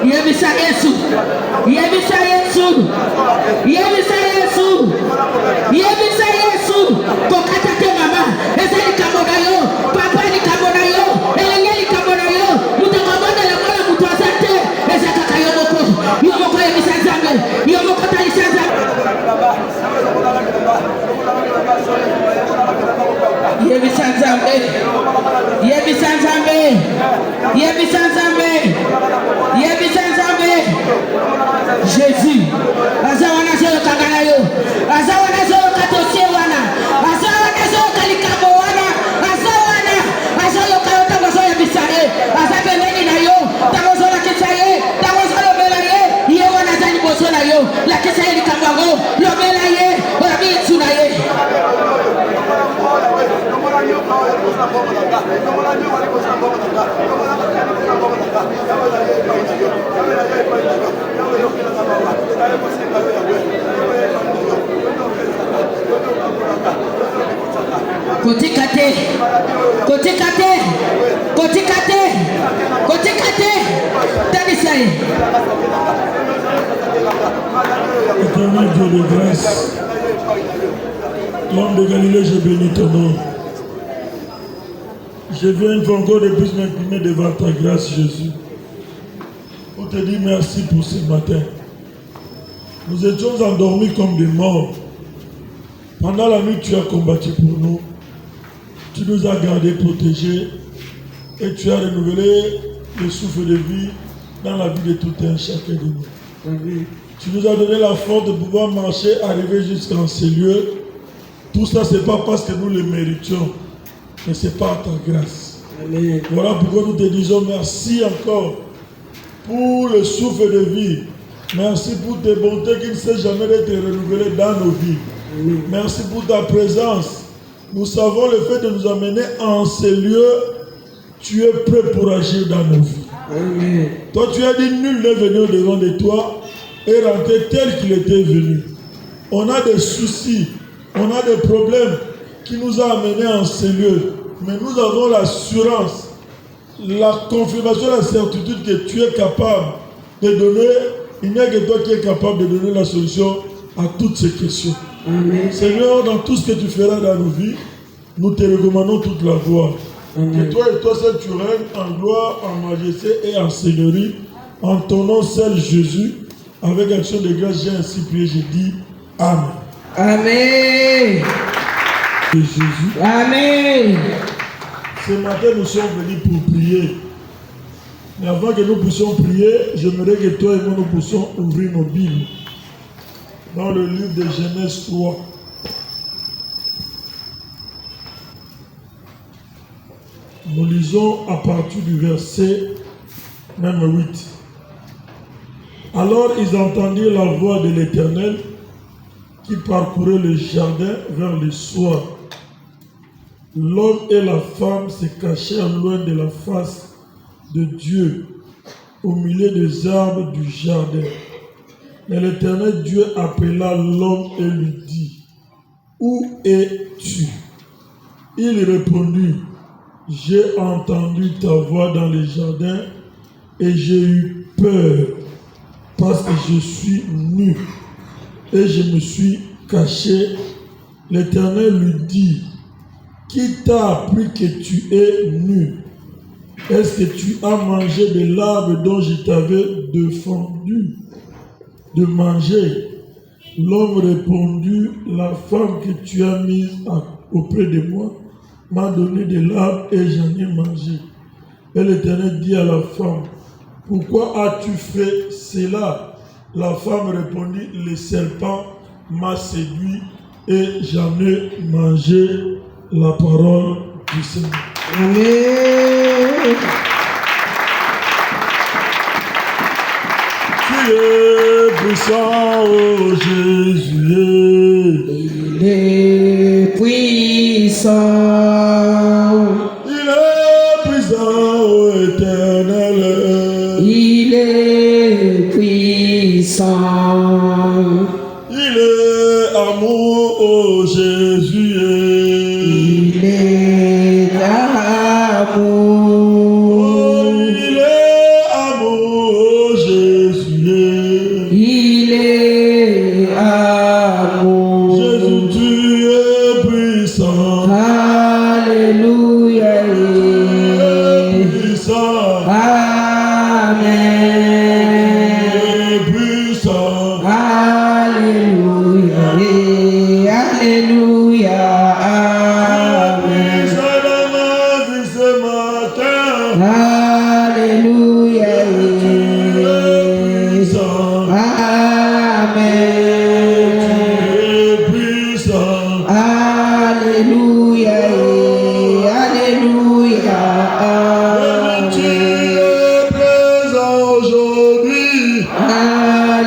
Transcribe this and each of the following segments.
Yebisa Yesu. Yebisa Yesu. Yebisa Yesu. Yebisa Yesu. Kokata te mama. Ezeli kamona yo. Papa ni kamona yo. Elengeli kamona yo. Mutakamona la mwana mutwazate. Ezaka kayomoko. Yomoko yebisa Nzambe. Yomoko talisa Nzambe. Yebisa Nzambe. Yebisa Nzambe. Yebisa Nzambe. Yebisa Nzambe. Jésus. Azawana zero kangana yo. Azawana zero katoshe wana. Azawana zero kalikabo wana. Azawana. Azayo kayota gozo yebisa ye. Azabe neni na yo. Tagozo la kisa ye. Tagozo lo bela ye. Ye wana zani bozo na yo. La kisa ye likambago. Lo bela ye. Orabi tsuna ye. Kotikate, kotikate, kotikate, kotikate, Tanisai. Éternel Dieu de grâce, l'homme de Galilée, je bénis ton nom. Je viens une fois encore de plus m'imprimer devant ta grâce, Jésus, pour te dire merci pour ce matin. Nous étions endormis comme des morts. Pendant la nuit, tu as combattu pour nous. Tu nous as gardés, protégés, et tu as renouvelé le souffle de vie dans la vie de tout un chacun de nous. Amen. Tu nous as donné la force de pouvoir marcher, arriver jusqu'en ces lieux. Tout ça, ce n'est pas parce que nous le méritions, mais c'est par ta grâce. Amen. Voilà pourquoi nous te disons merci encore pour le souffle de vie. Merci pour tes bontés qui ne cessent jamais d'être renouvelées dans nos vies. Amen. Merci pour ta présence. Nous savons le fait de nous amener en ces lieux. Tu es prêt pour agir dans nos vies. Amen. Toi, tu as dit nul n'est venu au-devant de toi et rentrer tel qu'il était venu. On a des soucis, on a des problèmes qui nous ont amenés en ces lieux. Mais nous avons l'assurance, la confirmation, la certitude que tu es capable de donner. Il n'y a que toi qui es capable de donner la solution à toutes ces questions. Amen. Seigneur, dans tout ce que tu feras dans nos vies, nous te recommandons toute la gloire. Amen. Que toi et toi seul tu règnes en gloire, en majesté et en seigneurie. En ton nom seul Jésus, avec action de grâce, j'ai ainsi prié, j'ai dit Amen. Amen. De Jésus. Amen. Ce matin, nous sommes venus pour prier. Mais avant que nous puissions prier, j'aimerais que toi et moi nous puissions ouvrir nos Bibles dans le livre de Genèse 3. Nous lisons à partir du verset même 8. Alors ils entendirent la voix de l'Éternel qui parcourait le jardin vers le soir. L'homme et la femme se cachèrent loin de la face de Dieu, au milieu des arbres du jardin. Mais l'Éternel Dieu appela l'homme et lui dit, « Où es-tu » Il répondit, « J'ai entendu ta voix dans le jardin et j'ai eu peur parce que je suis nu et je me suis caché. » L'Éternel lui dit, « Qui t'a appris que tu es nu? Est-ce que tu as mangé de l'arbre dont je t'avais défendu de manger ?» L'homme répondit, « La femme que tu as mise auprès de moi m'a donné de l'arbre et j'en ai mangé. » Et l'Éternel dit à la femme, « Pourquoi as-tu fait cela ?» La femme répondit, « Le serpent m'a séduit et j'en ai mangé. » La parole du Seigneur. Amen. Tu es puissant, oh Jésus. Il est puissant. Il est puissant, oh Éternel. Il est puissant. Il est amour, oh Jésus. Il est amour. Oh, il est amour, oh Jésus. Alléluia. Amen. Alléluia. Alléluia. Amen.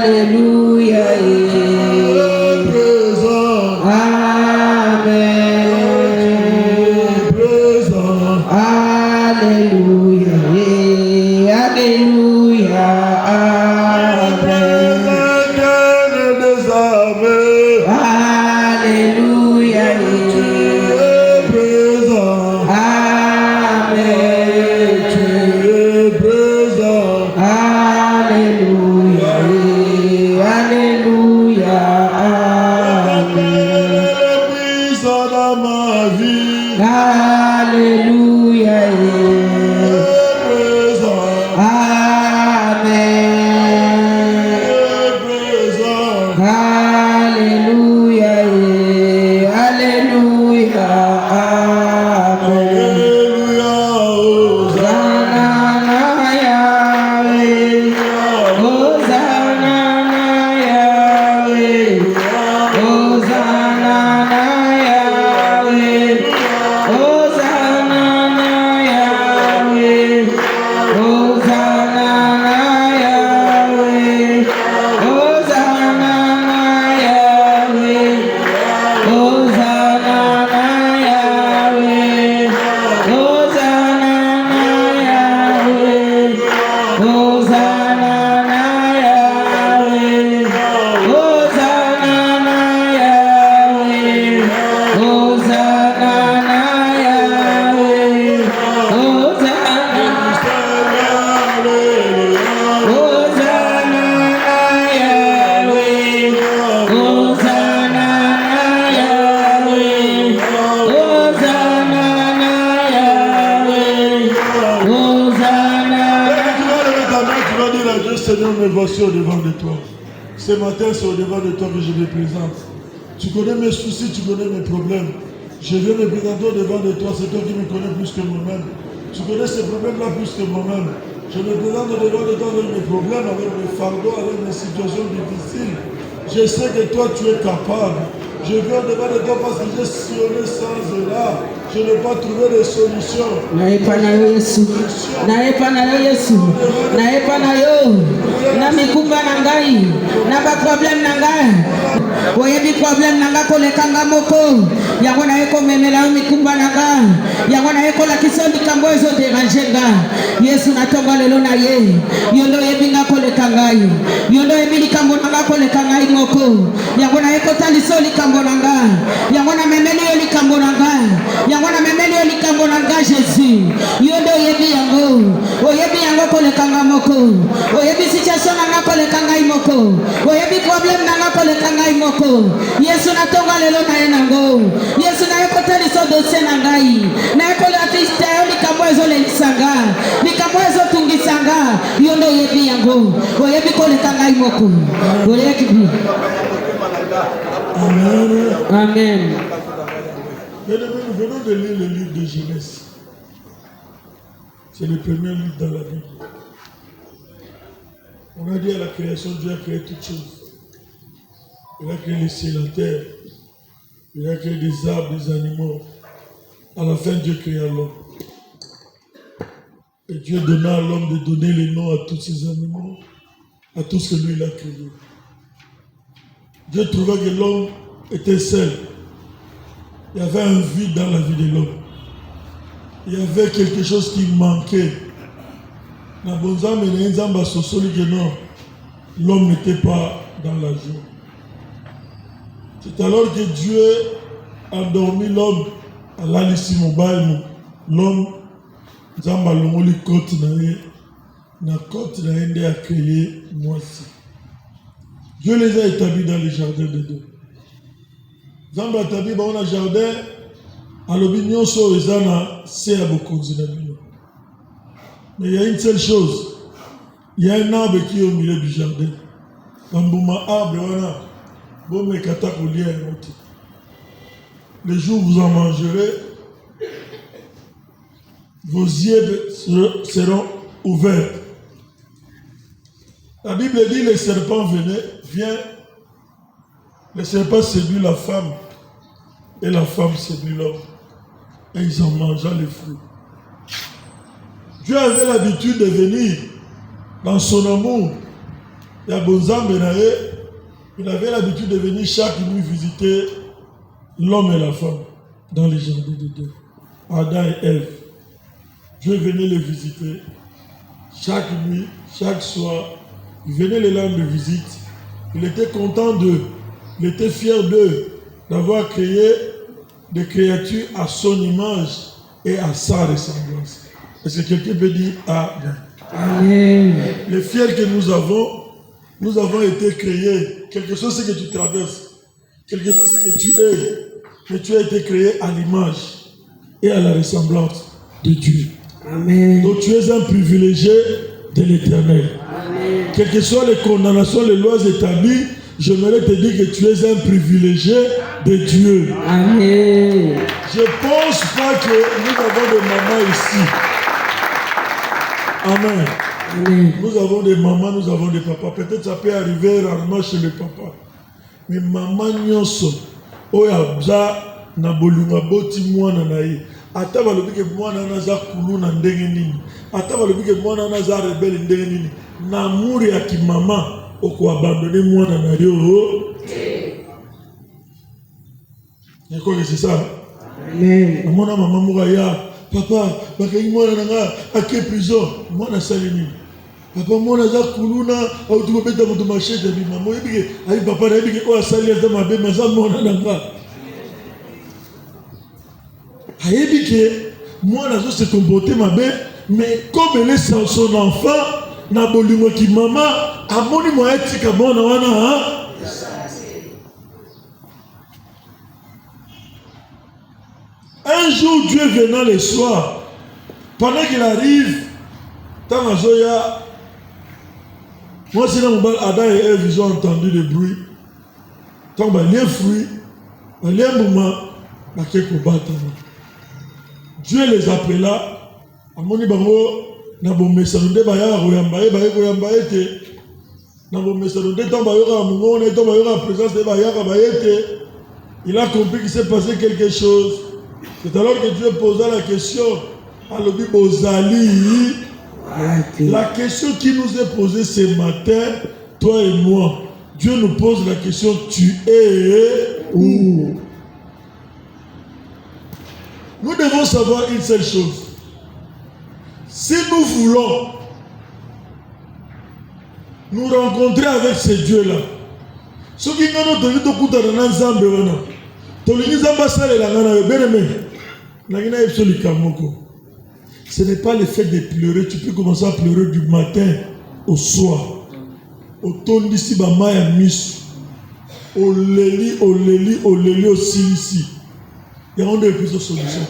Alléluia. Seigneur, me voici au-devant de toi. Ce matin, c'est au-devant de toi que je me présente. Tu connais mes soucis, tu connais mes problèmes. Je viens me présenter au-devant de toi, c'est toi qui me connais plus que moi-même. Tu connais ces problèmes-là plus que moi-même. Je me présente au-devant de toi avec mes problèmes, avec mes fardeaux, avec mes situations difficiles. Je sais que toi, tu es capable. Je viens au-devant de toi parce que j'ai sillonné sans cela. Je n'ai pas trouvé de solution. Naepa na yo Yesu. Naepa na yo Yesu. Naepa na yo. Na mikumba na ngai. Na ba problème na ngai. Oyebi problème na nga kolekanga moko. Yango na eko memela mikumba na nga. Yango na eko lakisa likambo ezo déranger nga. Yesu natonga lelo na ye. Yondo yebi nga koleka ngai. Yondo yebi likambo na nga koleka ngai moko. Yango na eko taliso likambo na nga. Yango na memeli yo likambo na nga. Wana memeli yo likambo na nga Jésus. Yondo yebi yango. Oyebi yango kolekanga moko. Oyebi situation na nga kolekanga imoko. Oyebi problème na nga kolekanga imoko. Yesu natonga lelo na ye nango. Yesu na ekoteli so dossier na ngai. Na ekole atiste yo likambo ezo lelisanga. Likambo ezo tungisanga. Yondo yebi yango. Oyebi kolekanga imoko. Oyebi. Amen. Amen. Nous venons de lire le livre de Genèse. C'est le premier livre dans la Bible. On a dit à la création, Dieu a créé toutes choses. Il a créé les cieux et la terre. Il a créé des arbres, des animaux. À la fin, Dieu créa l'homme. Et Dieu donna à l'homme de donner les noms à tous ces animaux, à tout ce que lui il a créé. Dieu trouva que l'homme était seul. Il y avait un vide dans la vie de l'homme. Il y avait quelque chose qui manquait. L'homme n'était pas dans la joie. C'est alors que Dieu a dormi l'homme à l'alissi mobile. L'homme, Zamba lomoli côte na côte na a créé moisi. Dieu les a établis dans le jardin de Dieu. Zamba tabi ba on a jardin alobi nyonso eza na se ya bokonzi na bino. Mais il y a une seule chose. Il y a un arbre qui est au milieu du jardin. Bambouma arbre wana bo mekata kolia yango te. Le jour où vous en mangerez, vos yeux seront ouverts. La Bible dit le serpent vient, le serpent séduit la femme et la femme séduit l'homme. Et ils en mangent les fruits. Dieu avait l'habitude de venir dans son amour. Il y a Bonzambe Naé, il avait l'habitude de venir chaque nuit visiter l'homme et la femme dans les jardins de Dieu. Adam et Ève. Dieu venait les visiter chaque nuit, chaque soir. Il venait les rendre visite. Il était content d'eux. Il était fier d'eux, d'avoir créé des créatures à son image et à sa ressemblance. Est-ce que quelqu'un peut dire Amen? Amen. Les fiers que nous avons été créés. Quelque chose c'est que tu traverses. Quelque chose c'est que tu es. Mais tu as été créé à l'image et à la ressemblance de Dieu. Amen. Donc tu es un privilégié de l'Éternel. Amen. Quelles que soient les condamnations, les lois établies, j'aimerais te dire que tu es un privilégié de Dieu. Amen. Je ne pense pas que nous avons des mamans ici. Amen. Amen. Nous avons des mamans, nous avons des papas. Peut-être ça peut arriver rarement chez les papas. Mais maman nyonso, oya bza na bolunga boti mwana na ye. Ata balobi ke mwana na za kulu na ndenge nini. Ata balobi ke mwana na za rebelle ndenge nini. Na amour ya kimama oko abandonner mwana na yo. Je crois que c'est ça. Amen. Mon maman moko ya papa bakangi mwana na nga ake prison mwana sali nini. Papa mwana za kuluna au tukobeta moto machete bi maman yebike ayi papa na yebike o asali za mabe maza mwana na nga. Ayebike mwana zo se comporter mabe mais comme elle est son enfant na bolingo ki mama amoni mo etika mwana wana ha. Un jour, Dieu venant le soir, pendant qu'il arrive, tant à Zoya, moi c'est dans mon bal, Adam et Ève, ils ont entendu le bruit. Tant qu'il y a un fruit, il y a un moment, il y a Dieu les appela, à mon niveau, na bon message de baya royambaye royambaye te na bon message de temps bayora mungo ne temps bayora présence de baya bayete. Il a compris qu'il s'est passé quelque chose. C'est alors que Dieu posa la question à l'Obi Bozali. La question qui nous est posée ce matin, toi et moi, Dieu nous pose la question, tu es où? Nous devons savoir une seule chose. Si nous voulons nous rencontrer avec ce Dieu-là, ce qui nous donne tout coup dans l'ensemble, ce n'est pas le fait de pleurer. Tu peux commencer à pleurer du matin au soir. Au ton d'ici, bamaya mis. Au leli, au silisi. Il y a une solution.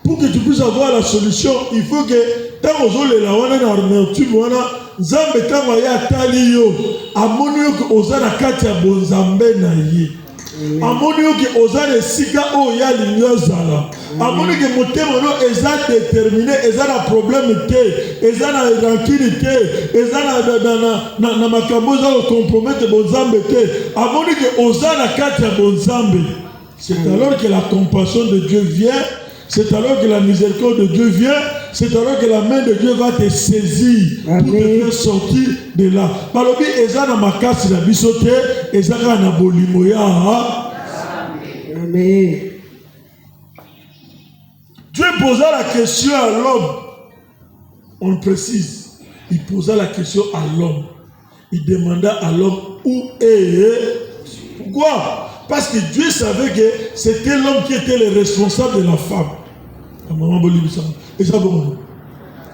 Pour que tu puisses avoir la solution, il faut que tant aux autres la wana na armertu wana nzambe tango ya tali yo amoni yo ke ozana kati ya bonzambe na ye. Amoni yo ke ozana sika o ya linyo zala. Amoni ke motema no eza déterminé, eza na problème te, eza na rancune te, eza na makambo za compromettre bonzambe te. Amoni ke ozana kati ya bonzambe. C'est alors que la compassion de Dieu vient. C'est alors que la miséricorde de Dieu vient. C'est alors que la main de Dieu va te saisir. Amen. Pour te faire sortir de là. Balobi ezana makasi na bisote, ezaka na bolimoya. Amen. Dieu posa la question à l'homme. On le précise. Il posa la question à l'homme. Il demanda à l'homme où est. Pourquoi? Parce que Dieu savait que c'était l'homme qui était le responsable de la femme.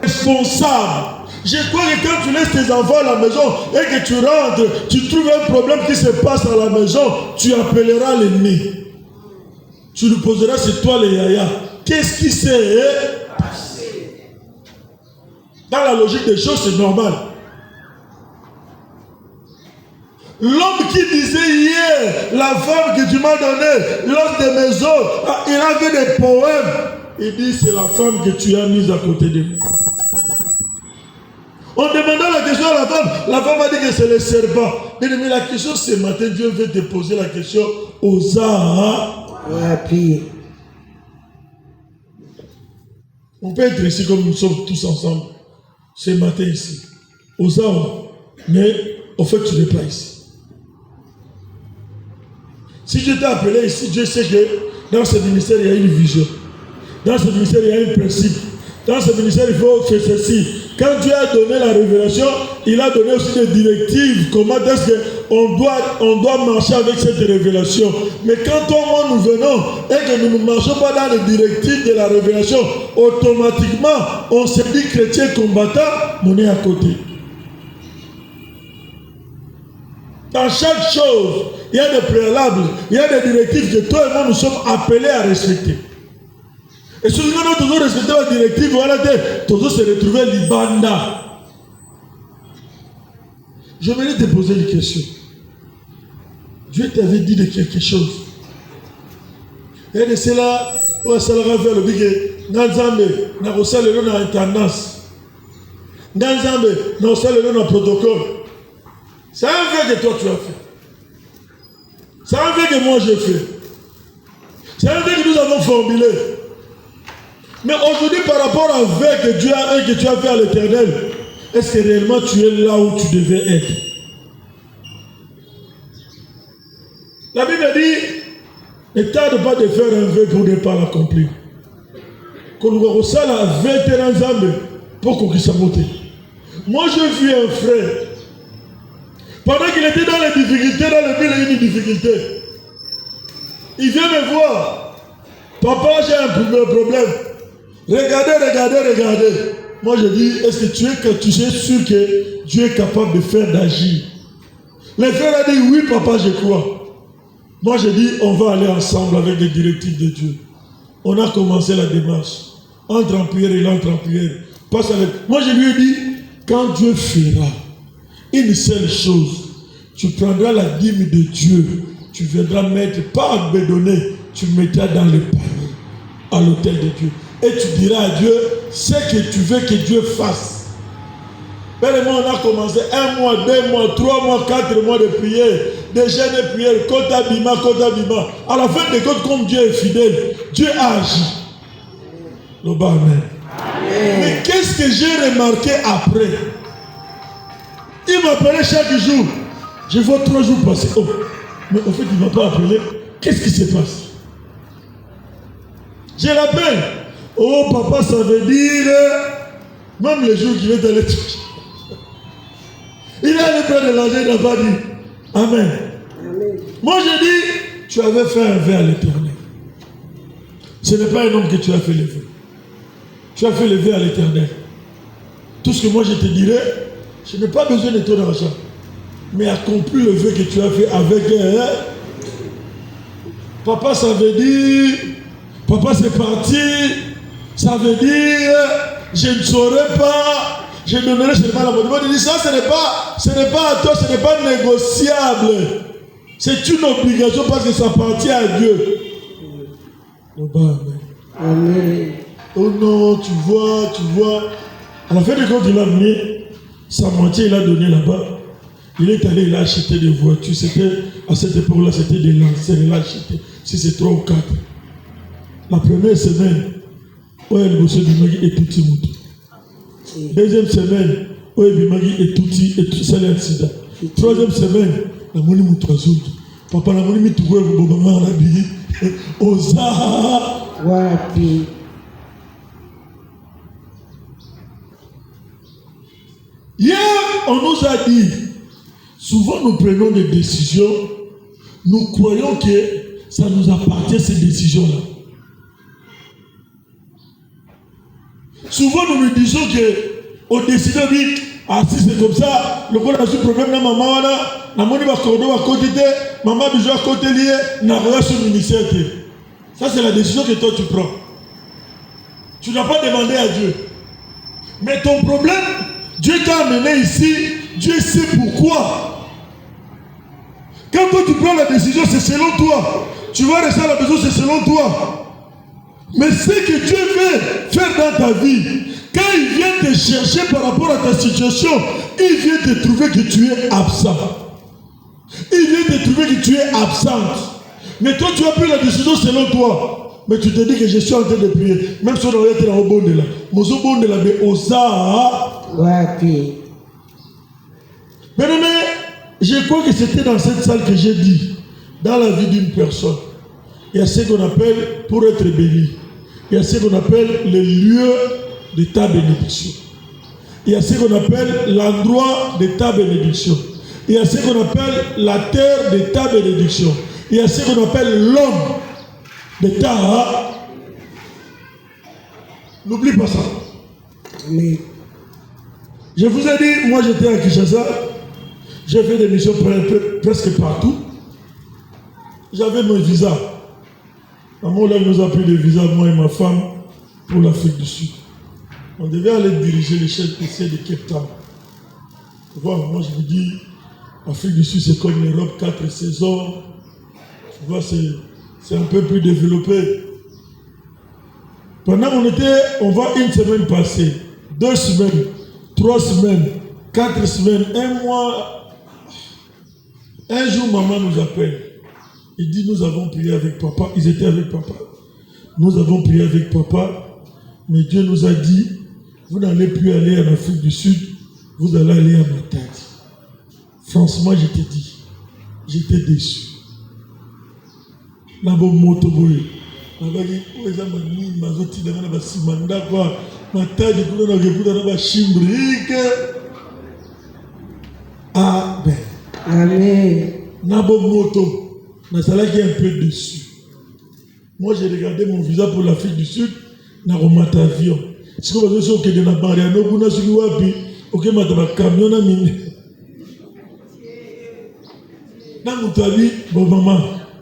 Responsable. Je crois que quand tu laisses tes enfants à la maison et que tu rentres, tu trouves un problème qui se passe à la maison, tu appelleras l'ennemi. Tu nous poseras c'est toi les yaya. Qu'est-ce qui s'est passé? Dans la logique des choses, c'est normal. L'homme qui disait hier, la femme que tu m'as donnée, l'homme de maison, il a fait des poèmes. Il dit, c'est la femme que tu as mise à côté de moi. On demandait la question à la femme a dit que c'est le serpent. Mais la question ce matin, Dieu veut te poser la question aux appuis. On peut être ici comme nous sommes tous ensemble ce matin ici. Aux arbres. Mais au fait, tu n'es pas ici. Si Dieu t'a appelé ici, Dieu sait que dans ce ministère, il y a une vision. Dans ce ministère, il y a un principe. Dans ce ministère, il faut faire ceci. Quand Dieu a donné la révélation, il a donné aussi des directives. Comment est-ce qu'on doit marcher avec cette révélation. Mais quand moi nous venons et que nous ne marchons pas dans les directives de la révélation, automatiquement, on se dit chrétien combattant, on est à côté. Dans chaque chose, il y a des préalables, il y a des directives que toi et moi nous sommes appelés à respecter. Et si nous devons toujours respecter la directive, voilà, toujours se retrouver l'Ibanda. Je voulais te poser une question. Dieu t'avait dit de quelque chose. Et de cela, on s'est fait le big. Nanzambe, n'a pas le nom d'intendance. Nanzambe, n'a pas le nom de protocole. C'est un fait que toi tu as fait. C'est un fait que moi j'ai fait. C'est un fait que nous avons formulé. Mais aujourd'hui, par rapport à ce que Dieu a et que tu as fait à l'Éternel, est-ce que réellement tu es là où tu devais être? La Bible dit, ne tarde pas de faire un vœu pour ne pas l'accomplir. Quand nous avons ça, la vétéran Zambé, pour qu'on puisse monter. Moi, je vis un frère. Pendant qu'il était dans les difficultés, dans le ville, il y a une difficulté. Il vient me voir. Papa, j'ai un problème. Regardez. Moi, je dis, est-ce que tu es sûr que Dieu est capable de faire d'agir? Le frère a dit, oui, papa, je crois. Moi, je dis, on va aller ensemble avec les directives de Dieu. On a commencé la démarche. Entre en prière, il entre en prière. Passe avec. Moi, je lui ai dit, quand Dieu fera une seule chose, tu prendras la dîme de Dieu, tu viendras mettre, pas à bédonner, tu mettras dans le panier, à l'autel de Dieu. Et tu diras à Dieu ce que tu veux que Dieu fasse. Père et moi, on a commencé 1 mois, 2 mois, 3 mois, 4 mois de prière, de jeûne et prière, Kota Bima. À la fin des comptes, comme Dieu est fidèle, Dieu agit. Amen. Mais qu'est-ce que j'ai remarqué après? Il m'appelait chaque jour. Je vois 3 jours passer. Oh, mais en fait, il ne m'a pas appelé. Qu'est-ce qui se passe? Je l'appelle. Oh, papa, ça veut dire, même les jours qu'il est allé toucher. Il a le plein de l'argent, il n'a pas dit. Amen. Moi, je dis, tu avais fait un vœu à l'Éternel. Ce n'est pas un homme que tu as fait le vœu. Tu as fait le vœu à l'Éternel. Tout ce que moi je te dirais, je n'ai pas besoin de ton argent. Mais accomplis le vœu que tu as fait avec papa, ça veut dire, papa c'est parti, ça veut dire, je ne saurais pas, je donnerai seulement la bonne. Il dit ça, ce n'est pas à toi, ce n'est pas négociable. C'est une obligation parce que ça appartient à Dieu. Amen. Oh non, tu vois. À la fin de compte, il a mis sa moitié, il a donné là-bas. Il est allé, il a acheté des voitures. C'était, à cette époque-là, c'était des lancers, il a acheté. Si c'est 3 ou 4. La première semaine, il bossait du magi et tout petit. Deuxième semaine, il magi et tout c'est l'incident. Troisième semaine, la moni moutoisout. Papa, la moni mitoué, vous maman, la bille. Oza. Wapi. Hier, on nous a dit, souvent nous prenons des décisions, nous croyons que ça nous appartient ces décisions-là. Souvent nous nous disons qu'on décide vite, si c'est comme ça, le coup a su problème dans maman, la moni va cordeau à côté, maman bijou à côté lié, n'a rien sur le ministère. Ça, c'est la décision que toi tu prends. Tu n'as pas demandé à Dieu. Mais ton problème, Dieu t'a amené ici, Dieu sait pourquoi. Quand toi tu prends la décision, c'est selon toi. Tu vas rester à la maison, c'est selon toi. Mais ce que Dieu veut faire dans ta vie, quand il vient te chercher par rapport à ta situation, il vient te trouver que tu es absent. Il vient te trouver que tu es absente. Mais toi, tu as pris la décision selon toi. Mais tu te dis que je suis en train de prier. Même si on aurait été dans le bon de là. Mais osa. Mais je crois que c'était dans cette salle que j'ai dit, dans la vie d'une personne, il y a ce qu'on appelle, pour être béni, il y a ce qu'on appelle le lieu de ta bénédiction. Il y a ce qu'on appelle l'endroit de ta bénédiction. Il y a ce qu'on appelle la terre de ta bénédiction. Il y a ce qu'on appelle l'homme de ta... N'oublie pas ça. Amen. Je vous ai dit, moi j'étais à Kinshasa, j'ai fait des missions presque partout. J'avais mon visa. Maman là nous a pris des visas, moi et ma femme, pour l'Afrique du Sud. On devait aller diriger l'échelle PC de Cape Town. Tu vois, moi je vous dis, l'Afrique du Sud c'est comme l'Europe, 4 saisons. Tu vois, c'est un peu plus développé. Pendant on va une semaine passer, 2 semaines, 3 semaines, 4 semaines, 1 mois. Un jour, maman nous appelle. Il dit, nous avons prié avec papa. Ils étaient avec papa. Nous avons prié avec papa. Mais Dieu nous a dit, vous n'allez plus aller en Afrique du Sud, vous allez aller à Matadi. Franchement, je te dis, j'étais déçu. Nabo moto boy. Nabagi oza mani mazoti danga na basimanda kwa Matadi kuna na kebuda na bashimbrike. Amen. Amen. Nabo moto. Nasalaki un peu déçu. Moi j'ai regardé mon visa pour l'Afrique du Sud. Na remata avion. Si vous avez dit que na Mariano kuna suki wapi, OK mata ba camion na mine. Na mutabi bon maman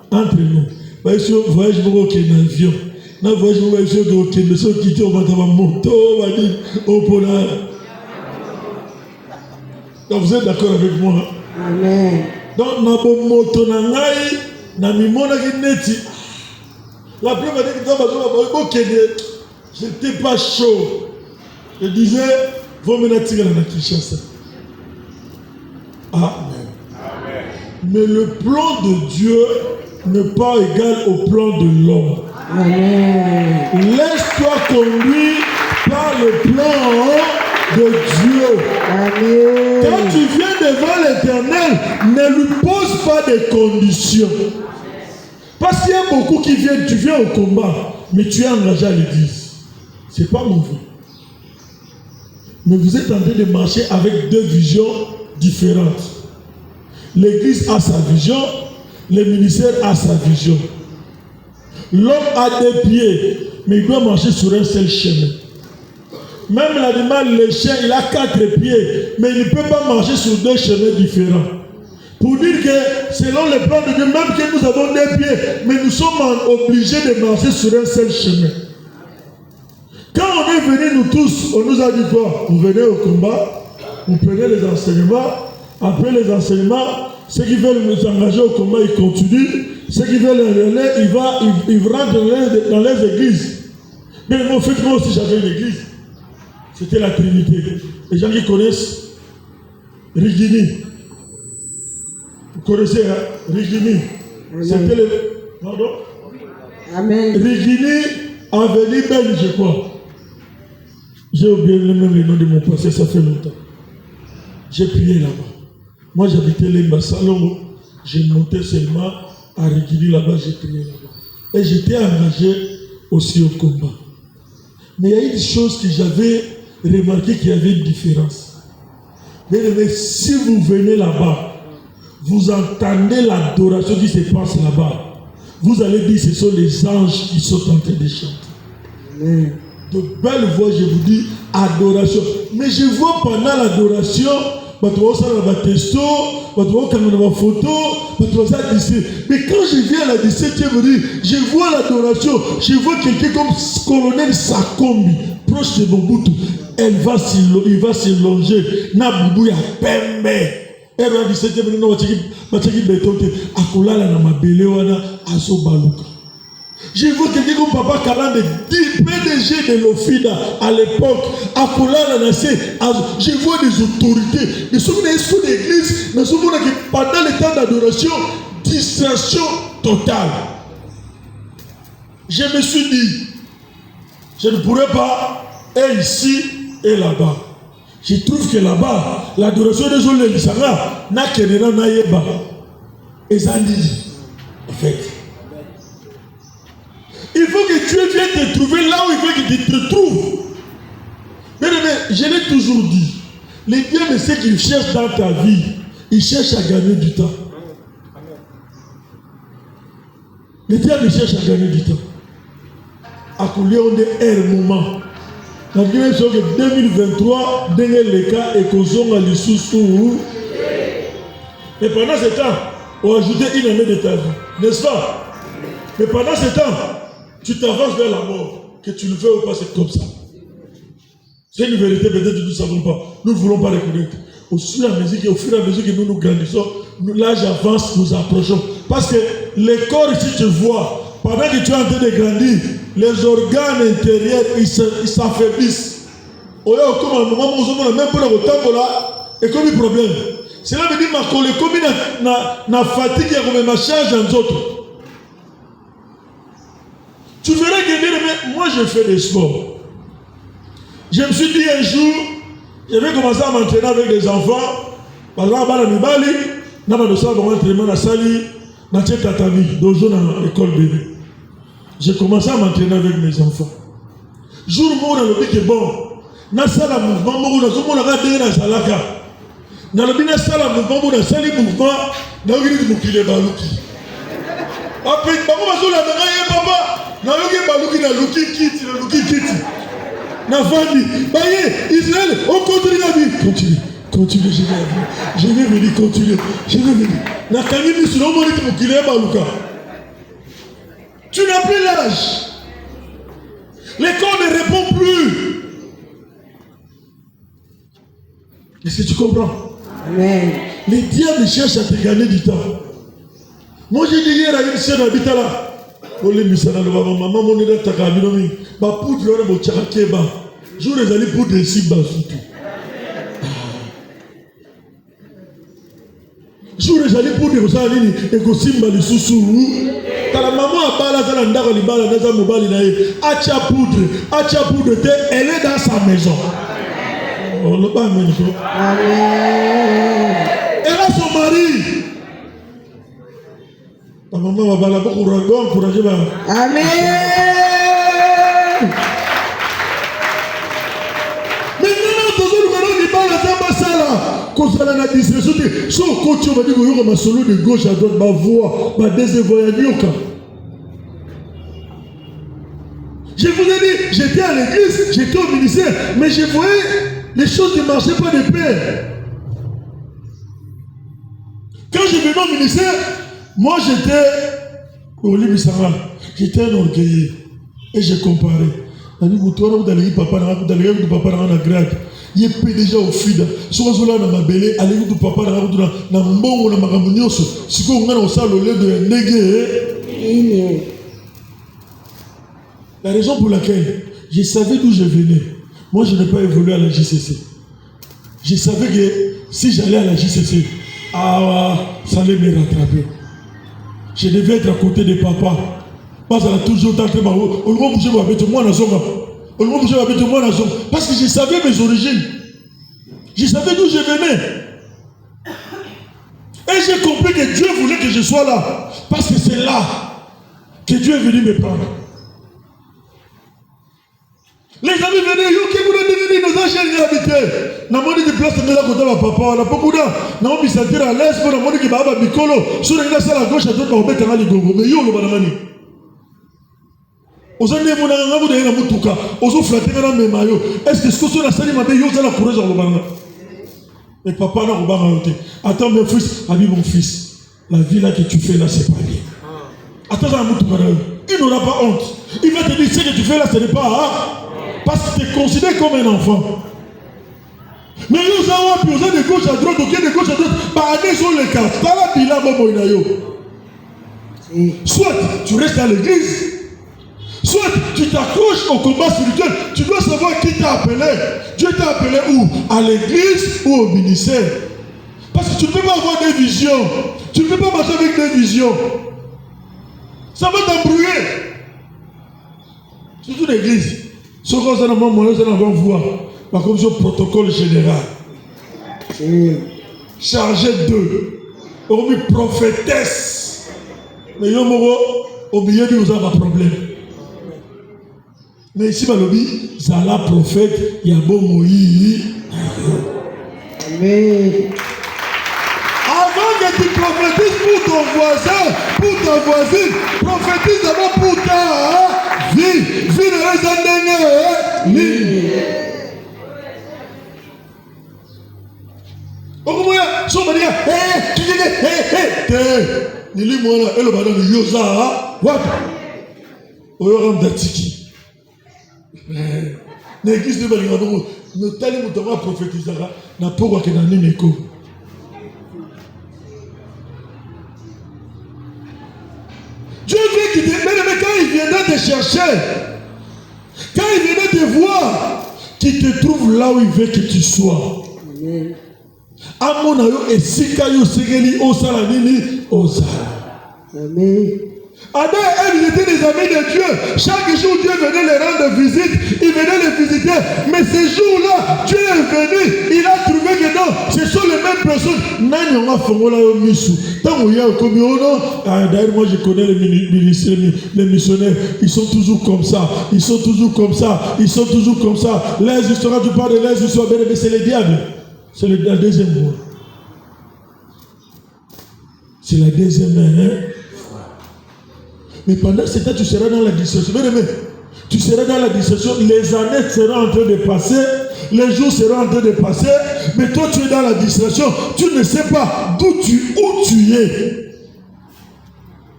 entre nous. Voyage pour qu'il y ait un avion. Dans voyage pour qu'il y ait un quitter au moto, au polar. Donc vous êtes d'accord avec moi? Amen. Donc, na bon moto na ngai, na mimona ki neti. La pluie m'a dit que j'étais pas chaud. Je disais, vous me n'attirez la Kinshasa. Amen. Mais le plan de Dieu n'est pas égal au plan de l'homme. Amen. Laisse-toi conduire par le plan de Dieu. Amen. Quand tu viens devant l'Éternel, ne lui pose pas de conditions. Parce qu'il y a beaucoup qui viennent, tu viens au combat, mais tu es engagé à l'église. Ce n'est pas mauvais. Mais vous êtes en train de marcher avec 2 visions différentes. L'église a sa vision, le ministère a sa vision. L'homme a 2 pieds, mais il doit marcher sur un seul chemin. Même l'animal, le chien, il a 4 pieds, mais il ne peut pas marcher sur 2 chemins différents. Pour dire que selon le plan de Dieu, même que nous avons 2 pieds, mais nous sommes obligés de marcher sur un seul chemin. Quand on est venus nous tous, on nous a dit quoi? Vous venez au combat, vous prenez les enseignements, après les enseignements, ceux qui veulent nous engager au combat, ils continuent. Ceux qui veulent aller, ils rentrent dans les églises. Mais en fait, moi aussi j'avais une église. C'était la Trinité. Les gens qui connaissent Rigini. Vous connaissez, hein? Rigini. C'était le... Pardon? Amen. Rigini, Avenue Belle, je crois. J'ai oublié même le nom de mon passé, ça fait longtemps. J'ai prié là-bas. Moi, j'habitais Lemba Salongo. J'ai monté seulement à Rigini là-bas, j'ai prié là-bas. Et j'étais engagé aussi au combat. Mais il y a une chose que j'avais remarqué qu'il y avait une différence. Mais si vous venez là-bas, vous entendez l'adoration qui se passe là-bas. Vous allez dire ce sont les anges qui sont en train de chanter. De belles voix, je vous dis, adoration. Mais je vois pendant l'adoration, testo, photo, mais quand je viens à la 17e rue, je vois l'adoration, je vois quelqu'un comme colonel Sakombi, proche de Mobutu, il va se longer, na bubu ya pembe. Et la 17e rue, bataki betonte, akolala na mabele wana aso baluka. Je vois quelqu'un comme Papa Kalande, PDG de l'Ofida à l'époque, à Kolana Nassé. Je vois des autorités, mais ceux qui sont de l'église, mais ceux qui pendant le temps d'adoration, distraction totale. Je me suis dit, je ne pourrais pas être ici et là-bas. Je trouve que là-bas, l'adoration des gens de l'Isanga n'a qu'un naïeba. Et ça dit, en fait. Il faut que Dieu vienne te trouver là où il veut qu'il te trouve. Mais je l'ai toujours dit. Les dieux, c'est qu'ils cherchent dans ta vie. Ils cherchent à gagner du temps. Les dieux cherchent à gagner du temps. À couler on est un moment. La dimension que 2023, dernier les cas et qu'on a les sous-sous. Et pendant ce temps, on a ajouté une année de ta vie. N'est-ce pas? Mais pendant ce temps, tu t'avances vers la mort, que tu le veux ou pas, c'est comme ça. C'est une vérité, peut-être que nous ne savons pas. Nous ne voulons pas reconnaître. Au fur et à mesure que nous nous grandissons, l'âge avance, nous approchons. Parce que le corps ici, tu vois, pendant que tu es en train de grandir, les organes intérieurs, ils s'affaiblissent. Au moment où on a même pas le temps là, et comme un problème. Cela veut dire que comme na fatigue, il y a comme ma charge en autres. Tu verras que moi je fais des sports. Je me suis dit un jour, je vais commencer à m'entraîner avec des enfants. Par exemple, à Mibali, je vais m'entraîner à Sali, dans Tatami, dans l'école bébé. J'ai commencé à m'entraîner avec mes enfants. Jour où on a le dit que bon, na sala mouvement, on a regardé dans Salaka. Dans le bina sala mouvement, on a sali mouvement, on a regardé mon pied balouki. Après, papa, papa. Na baluki na luki kiti na vandi baye Israël on continue la vie continue je vais venir continuer na kangi sur le monde pour qu'il ait baluka. Tu n'as plus l'âge, le corps ne répond plus. Est-ce que tu comprends? Amen. Les diables cherchent à te gagner du temps. Moi j'ai dit hier à une sœur habitant là. Maman mon est takabinomi ba poudre on bo tchakeba jour les ali poudre ici bas surtout jour les ali poudre ça nini et ko simba le susu kala maman abala za ndako libala na za mobali na ye acha poudre te elle est dans sa maison. On le pas même chose. Amen. Elle a son mari. Maman va beaucoup encourager. Amen. Maintenant, quand on a la distraction, si on continue, on va dire que ma solo de gauche à droite, ma voix, ma désavoyage. Je vous ai dit, j'étais à l'église, j'étais au ministère, mais je voyais les choses ne marchaient pas de pair. Quand je venais au ministère, moi j'étais au Limisara, j'étais un orgueilleux et j'ai comparé. Il est déjà au FIDA. Si on a un bébé, allez vous papa na mbongo na magamunyoso. Si on a un sale lait de négué. La raison pour laquelle je savais d'où je venais. Moi je n'ai pas évolué à la JCC. Je savais que si j'allais à la JCC, ça allait me rattraper. Je devais être à côté de papa. Parce qu'il a toujours tenté ma route. On va bouger avec moi dans son parce que je savais mes origines. Je savais d'où je venais. Et j'ai compris que Dieu voulait que je sois là. Parce que c'est là que Dieu est venu me prendre. Les amis venaient, yo qui voulaient devenir nos anciens habités. N'a pas dit de place de la côté de papa. On n'a pas beaucoup d'argent. N'a pas mis sentir à l'aise pour n'a pas dit que baba bicolo. Sur la salle à gauche à droite, on va mettre un ligongo. Mais yo le banamani. Ozande mona ngabu de na mutuka ozo flatter na memayo est-ce que ce que la sali mabe yo za la courage dans le banga Et papa n'a pas raté. Attends, mon fils, ami mon fils, la vie là que tu fais là, c'est pas bien. Attends, il n'aura pas honte. Il va te dire, ce que tu fais là, ce n'est pas. Parce que tu es considéré comme un enfant. Mais nous avons besoin de gauche à droite, de gauche à droite. Bah, allez sur les cas. Soit tu restes à l'église, soit tu t'accroches au combat spirituel. Tu dois savoir qui t'a appelé. Dieu t'a appelé où? À l'église ou au ministère. Parce que tu ne peux pas avoir des visions. Tu ne peux pas marcher avec des visions. Ça va t'embrouiller. Surtout l'église. Ce qu'on a dans voir. Par contre, ce protocole général. Chargé d'eux. Hormis prophétesse. Mais Yomoro, au milieu de nous avons un problème. Mais ici, Balobi, Zala prophète, Yabo Moïse. Amen. Avant que tu prophétises pour ton voisin, pour ta voisine, prophétise d'abord pour ta vie. Vie de les l'église de Balingadoro, nous t'allons nous prophétiser na pourquoi que dans l'écho. Dieu veut qu'il te mais quand il viendra te chercher, quand il viendra te voir, qu'il te trouve là où il veut que tu sois. Amen. Amonayo et Sikayo Segeli Osala Nini Osala. Amen. Adam et Ève étaient des amis de Dieu. Chaque jour, Dieu venait les rendre visite. Il venait les visiter. Mais ce jour-là, Dieu est venu. Il a trouvé que non, ce sont les mêmes personnes. D'ailleurs, moi, je connais les missionnaires. Ils sont toujours comme ça. Ils sont toujours comme ça. Ils sont toujours comme ça. Les histoires, tu parles de les histoires, mais c'est le diable. C'est la deuxième voie. C'est la deuxième fois. Mais pendant ce temps, tu seras dans la distraction. Tu seras dans la distraction. Les années seront en train de passer. Les jours seront en train de passer. Mais toi, tu es dans la distraction. Tu ne sais pas où tu es.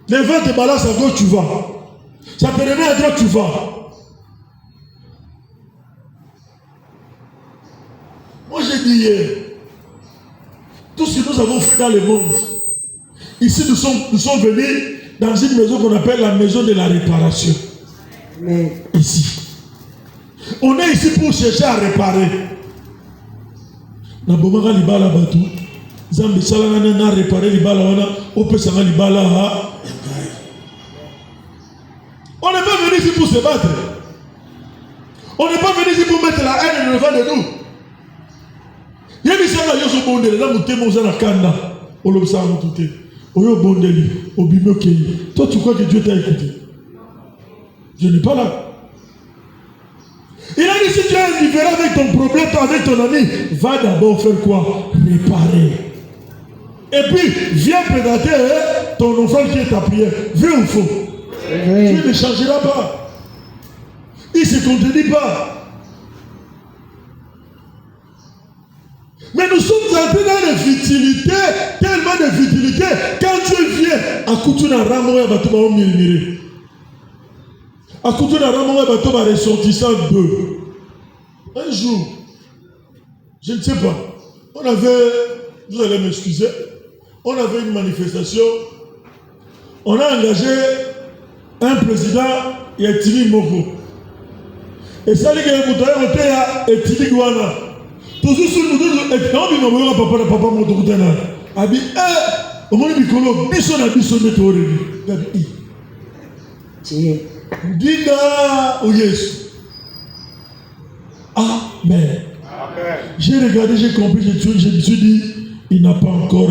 Les vents te balancent à gauche, tu vas. Ça te remet à droite, tu vas. Moi, j'ai dit hier, tout ce que nous avons fait dans le monde, ici, nous sommes venus dans une maison qu'on appelle la maison de la réparation. Mais ici. On est ici pour chercher à réparer. On n'est pas venu ici pour se battre. On n'est pas venu ici pour mettre la haine devant de nous. Il y a des gens qui sont bondés. Là, nous sommes dans la kanda. On l'observe tout. Toi, tu crois que Dieu t'a écouté? Je n'ai pas là. Il a dit, si tu es indifférent avec ton problème, avec ton ami, va d'abord faire quoi? Réparer. Et puis, viens présenter ton offrande qui est ta prière. Vrai ou faux? Dieu ne changera pas. Il ne se contredit pas. Mais nous sommes entrés dans les futilités, tellement de futilités. Quand Dieu vient, à Koutouna Ramoya Batouba au Mirimiri. À Koutouna Ramoya Batouba ressortissant d'eux. Un jour, je ne sais pas, vous allez m'excuser, on avait une manifestation, on a engagé un président, Yatili Moko. Et ça, les gars, vous avez Yatili Gouana. Toujours sur nous, et quand on dit que papa mon docteur a dit, au moins il dit que bison a bison de toi. Diga au Yesu. Amen. J'ai regardé, j'ai compris, je me suis dit, il n'a pas encore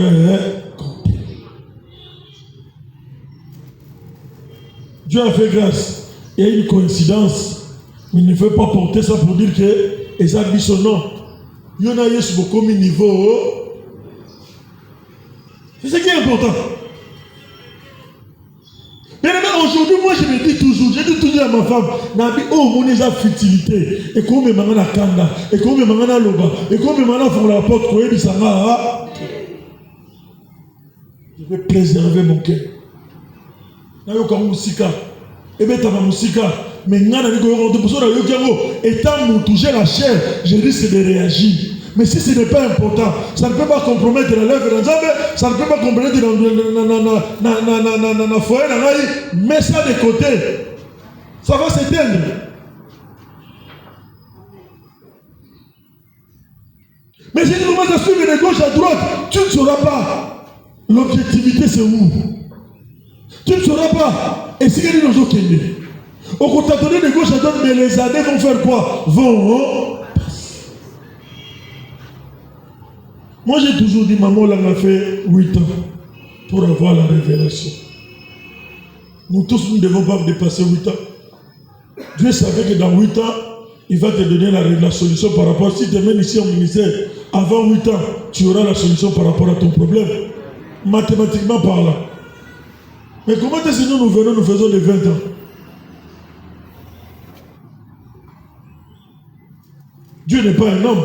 compris. Dieu a fait grâce. Il y a une coïncidence, mais il ne faut pas porter ça pour dire que les habits sont non. Il y en a Yesu beaucoup de niveau. C'est ce qui est important. Mais aujourd'hui, moi je me dis toujours. j'ai dit toujours à ma femme, Nabi, oh, mon déjà futilité, et comme me la kanda, et comme me la loba, et comme me font la porte, quoi, et ça va. Je vais préserver mon cœur. Nayoka musika, et bien, t'as ma musika, mais n'ana ni goyo, de besoin de yokiamo, étant mon toucher la chair, je risque de réagir. Mais si ce n'est pas important, ça ne peut pas compromettre la lèvre de Nzambe, ça ne peut pas compromettre la foyer, mets ça de côté. Ça va s'éteindre. Mais si tu commences à suivre de gauche à droite, tu ne sauras pas. L'objectivité, c'est où? Tu ne sauras pas. Et si quelqu'un nous a kenné, au contraire de gauche à droite, mais les années vont faire quoi? Vont. Moi, j'ai toujours dit, maman, on a fait 8 ans pour avoir la révélation. Nous tous, nous ne devons pas dépasser 8 ans. Dieu savait que dans 8 ans, il va te donner la solution par rapport. Si tu mènes ici au ministère, avant 8 ans, tu auras la solution par rapport à ton problème. Mathématiquement parlant. Mais comment est-ce que nous venons, nous faisons les 20 ans? Dieu n'est pas un homme.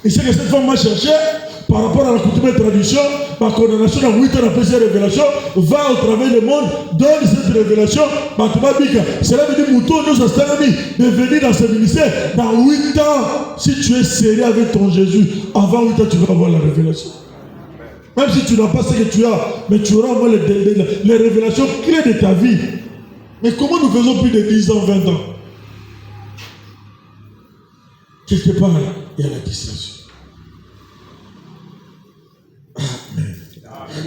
Et c'est que cette femme m'a cherché par rapport à la coutume et la tradition, ma condamnation dans 8 ans après cette révélation, va au travers du monde, donne cette révélation, cela veut dire Mouton nous a de venir dans ce ministère. Dans 8 ans, si tu es sérieux avec ton Jésus, avant 8 ans, tu vas avoir la révélation. Même si tu n'as pas ce que tu as, mais tu auras au moins les révélations clés de ta vie. Mais comment nous faisons plus de 10 ans, 20 ans? Quelque part, il y a la distraction.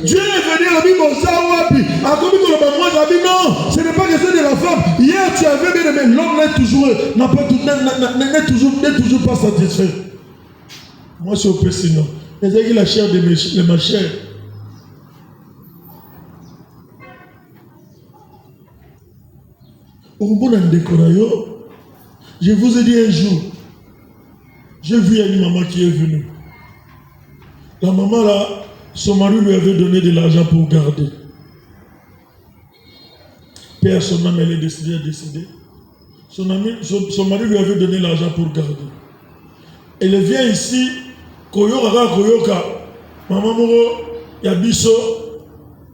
Dieu est venu à la Bible, non, ce n'est pas question de la femme. Hier, tu avais bien aimé, l'homme n'est toujours pas satisfait. Moi, je suis au Pessino. Mais c'est la chair de ma chair. Au bout d'un décorayo, je vous ai dit un jour, j'ai vu une maman qui est venue. La maman là, son mari lui avait donné de l'argent pour garder. Père, son âme, elle est décédée. Son mari lui avait donné l'argent pour garder. Elle vient ici, Koyoka, maman Moro, Yabiso,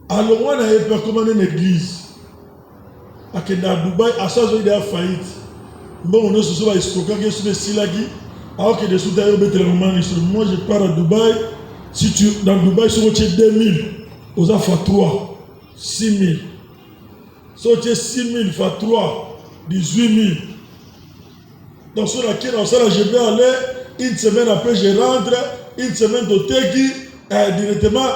alors on a pas commandé une église. À Dubaï, à ça, il a faillite. Bon, on a ce soir, il se coca, il se silagi. Alors que des sous d'ailleurs, moi je pars à Dubaï. Si tu dans Dubaï, si tu es 2000, aux affaires 3, 6000. Si tu es 6000 fois 3, 18000. Dans ce laquelle, je vais aller, une semaine après, je rentre, une semaine de Tegi, directement,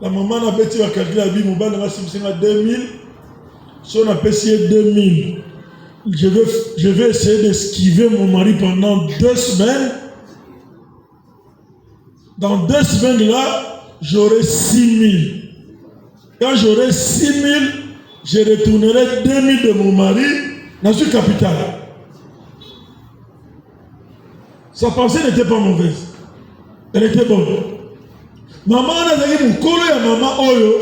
la maman a petit va calculer la vie, mon ban a 2000. Si on a payé 2000, je vais essayer d'esquiver mon mari pendant 2 semaines. Dans 2 semaines là, j'aurai 6000. Quand j'aurai 6000, je retournerai 2000 de mon mari dans une capitale. Sa pensée n'était pas mauvaise. Elle était bonne. Maman a dit mon colo et maman oyo,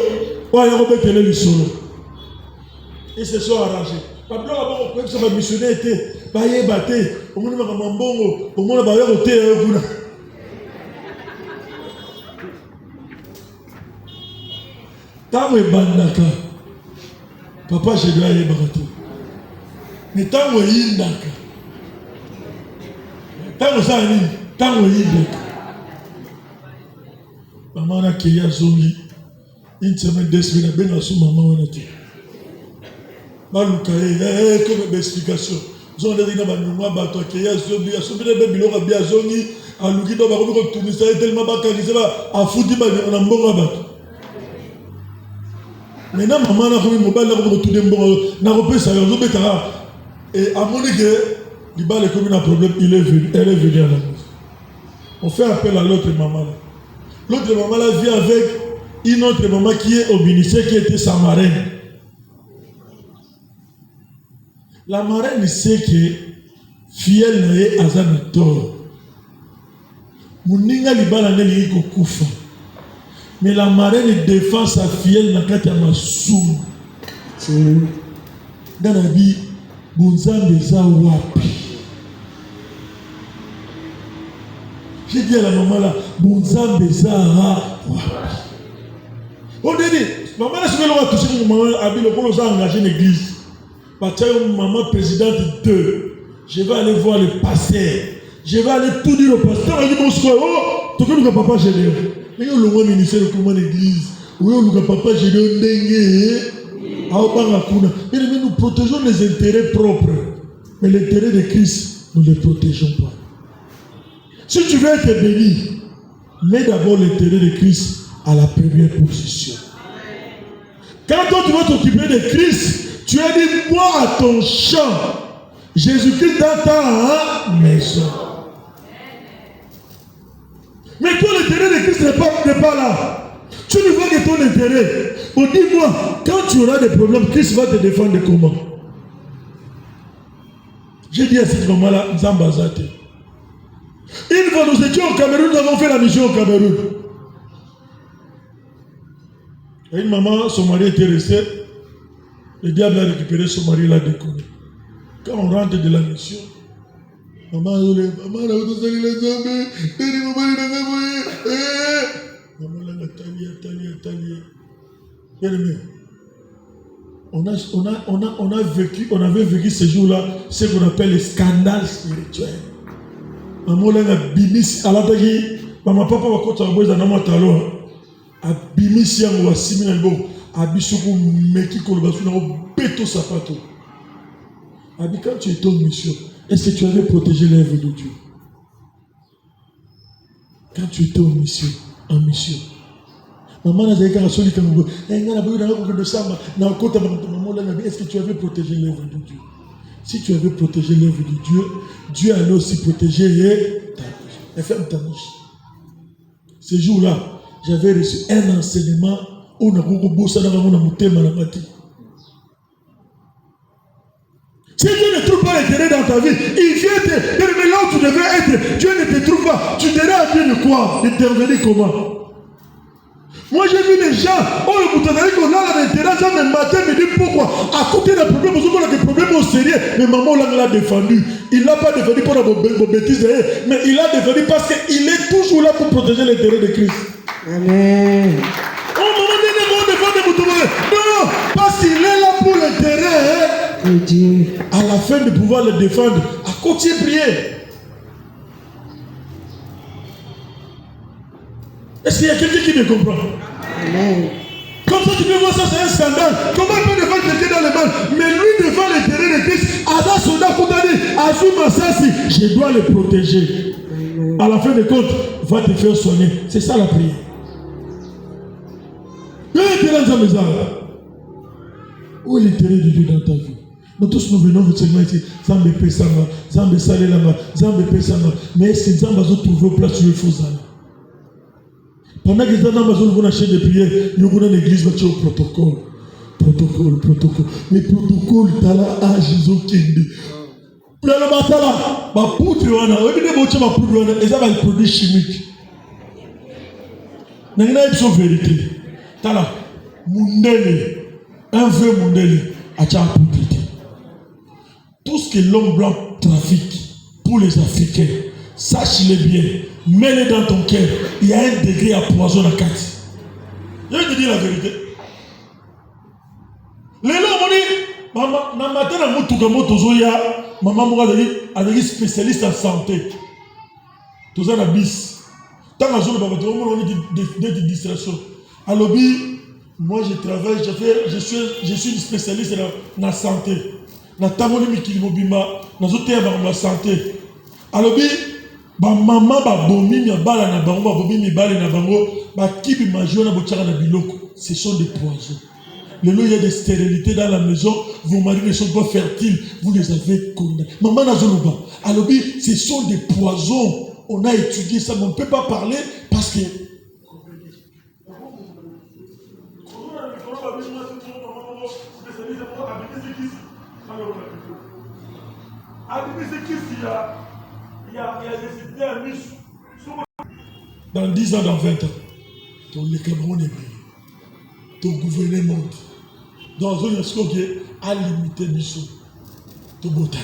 le solo. Ils se sont arrangés. Pablo a dit que ça va missionner était, baye batté, au monde va mambongo, au monde va y avoir thé. Tant bandaka, papa je dois y barato. Mais tant yindaka, tant zani, tant yindaka. Maman a créé à Zongi, une semaine, 2 semaines, ben à sous maman on a dit. Maloukaye, comme explication. Zongi a dit na banuma bato a créé à Zongi, a soubi de bébé l'ora bien Zongi, a louki dans ma robe comme tout ça tellement bas qu'il va à foutre ma mbonga bato. Maintenant, maman a remis mon bal, elle a retourné mon repris ça, et à mon égard, il a comme un problème, elle est venue à la maison. On fait appel à l'autre maman. L'autre maman là vient avec une autre maman qui est au ministère, qui était sa marraine. La marraine sait que fiel n'est pas un tort. Mouninga libala n'est pas kufa. Mais la marraine défend sa filleule dans le cas de Massoum. dans la vie, Bonzambe za wapi. J'ai dit à la maman là, Bonzambe za wapi. On dit, maman là, je vais leur toucher mon maman, Abi, le polo a engagé l'église. Parce que maman présidente de, je vais aller voir le pasteur. Je vais aller tout dire au pasteur. Il dit, bon, oh, tu connais le papa général. Mais il y a le ministère de l'église. Oui, le papa général dengue. Mais nous protégeons les intérêts propres. Mais l'intérêt de Christ, nous ne les protégeons pas. Si tu veux être béni, mets d'abord l'intérêt de Christ à la première position. Quand toi tu vas t'occuper de Christ, tu as dit, moi à ton champ, Jésus-Christ dans ta maison. Mais toi, l'intérêt de Christ n'est pas là. Tu ne vois que ton intérêt. Bon, dis-moi, quand tu auras des problèmes, Christ va te défendre comment? J'ai dit à cette maman-là, Zambazate. Une fois nous étions au Cameroun, nous avons fait la mission au Cameroun. Et une maman, son mari était resté. Le diable a récupéré son mari, l'a déconné. Quand on rentre de la mission, maman a dit, maman a on avait vécu ce jour-là ce qu'on appelle les scandales spirituels. Maman a bimis à la tagi, maman papa va côté à bois dans notre talon. A bimis yango a simina bo, a bisuku meki kolobasu na beto sapato. A dit quand tu es en mission, est-ce que tu avais protégé l'œuvre de Dieu? Quand tu étais en mission. Maman n'a pas dit est-ce que tu avais protégé l'œuvre de Dieu? Si tu avais protégé l'œuvre de Dieu, Dieu allait aussi protéger ta bouche. Et ferme ta bouche. Ce jour-là, j'avais reçu un enseignement où on a beaucoup bossé dans mon thème à la matinée. Si Dieu ne trouve pas l'intérêt dans ta vie, il vient te dire, mais là où tu devrais être, Dieu ne te trouve pas. Tu dirais à Dieu de quoi? D'intervenir comment? Moi j'ai vu des gens, oh le bouton qu'on a l'intérêt, ça me matin me dit pourquoi? À côté d'un problème, vous avez des problèmes au sérieux, mais maman l'a défendu. Il ne l'a pas défendu pour vos bêtises, mais il l'a défendu parce qu'il est toujours là pour protéger l'intérêt de Christ. Amen. Oh maman dit, on défend des boutons. Non, parce qu'il est là pour l'intérêt. Dieu. À la fin de pouvoir le défendre, à côté prier. Est-ce qu'il y a quelqu'un qui me comprend? Amen. Comme ça, tu peux voir ça, c'est un scandale. Comment il peut défendre quelqu'un dans le mal? Mais lui défend l'intérêt de Christ. Ada Soda Koutani, Azuma Sassi, je dois le protéger. Amen. À la fin de compte, va te faire soigner. C'est ça la prière. Où est l'intérêt de Dieu dans ta vie? Nous tous nous venons seulement ici. Zambe Pesama, Zambe Salelama, Zambe Pesama. Mais est-ce que Zambe a trouvé place sur le faux âme? Pendant que les gens vont acheter des prières, ils vont dans l'église, ils vont au protocole. Protocole. Mais protocole, tu as là, ah, Jésus Kende. Pour le matala, ma poudre, et ça va être produit chimique. N'a pas de vérité. Tu as là, Mundele, un vrai Mundele, à ta poudre. Tout ce que l'homme blanc trafique pour les Africains, sache-le bien, mets-le dans ton cœur. Il y a un degré à poison à 4. Je vais te dire la vérité. Les gens m'ont dit, maman est spécialiste en santé. Tout ça, la bis. Tant que je suis des distractions. Alors, moi je travaille, je suis une spécialiste dans la santé. Na tamoni mikili mobimba nazoteya bango la santé alobi ba mama ba bomi ya bala na bango ba bomi mibale na bango ba kibi majona bochaka na biloko. Ce sont des poisons. Le lot, il y a des stérilités dans la maison, vos maris ne sont pas fertiles, vous les avez condamnés. Maman nazoloba alobi ce sont des poisons. On a étudié ça, mais on ne peut pas parler parce que dans 10 ans, dans 20 ans, ton le Cameroun est bien. Ton gouvernement. Dans une escoque, à limiter biso to botate.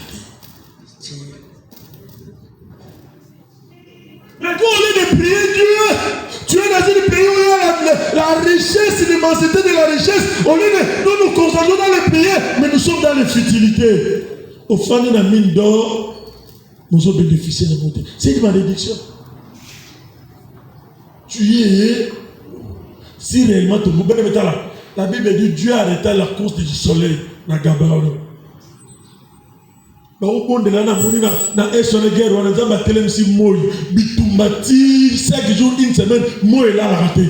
Mais toi, au lieu de prier Dieu, tu es dans un pays où il y a la richesse, l'immensité de la richesse. Au lieu de nous concentrons dans les prières, mais nous sommes dans les futilités. Au fond de la mine d'or, nous avons bénéficié de monter. C'est une malédiction. Tu es, si réellement tu veux, la Bible dit Dieu a arrêté la course du soleil dans Gabaon. Au bon de la na esone guerre on a battu si moi bitumbati 5 jours une semaine moi là raté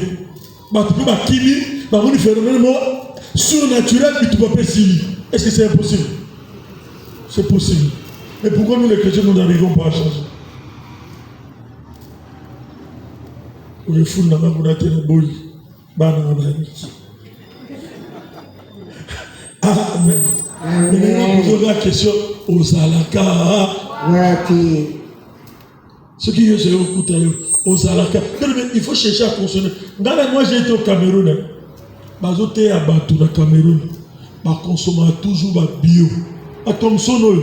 ba tu peux kimi ba mon phénomène surnaturel bitumbapé si est-ce que c'est impossible? C'est possible. Mais pourquoi nous les chrétiens nous n'arrivons pas à changer? Pour les fous n'a pas qu'on a tenu boy ba na ba amen. Maintenant, posons la question aux alaka. Ce qui est aux alaka. Il faut chercher à consommer. Moi, j'ai été au Cameroun. J'ai été à Batou, au Cameroun. Je consomme toujours bio. Comme son eau,